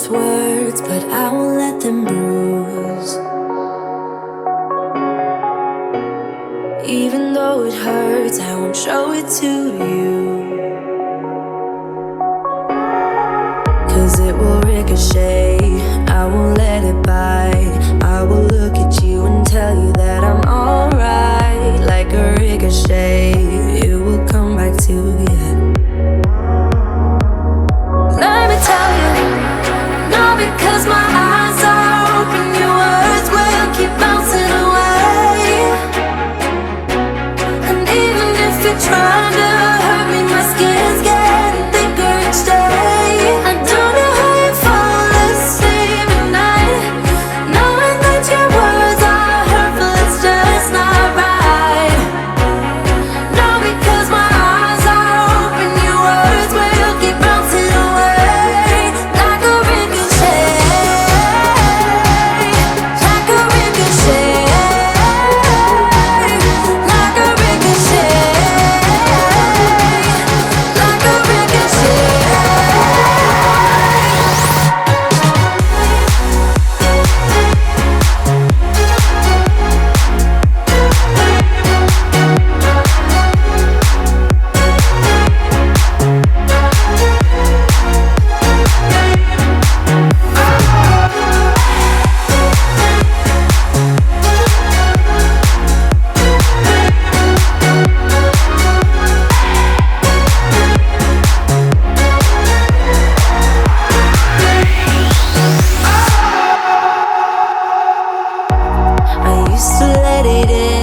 with words, but I won't let them bruise. Even though it hurts, I won't show it to you. 'Cause it will ricochet, I won't let it bite. I will look at you and tell you that I'm alright. Like a ricochet, it will come back to you. Let me tell you, not because my eyes are open, your words will keep bouncing away. And even if you're trying to hurt me, my skin's getting thicker each day. I don't know how you fall asleep at night, knowing that your words are hurtful, it's just not right. No, because my eyes are open, your words will keep bouncing away. Like a ricochet, like a ricochet, like a ricochet, like a ricochet. I used to let it in.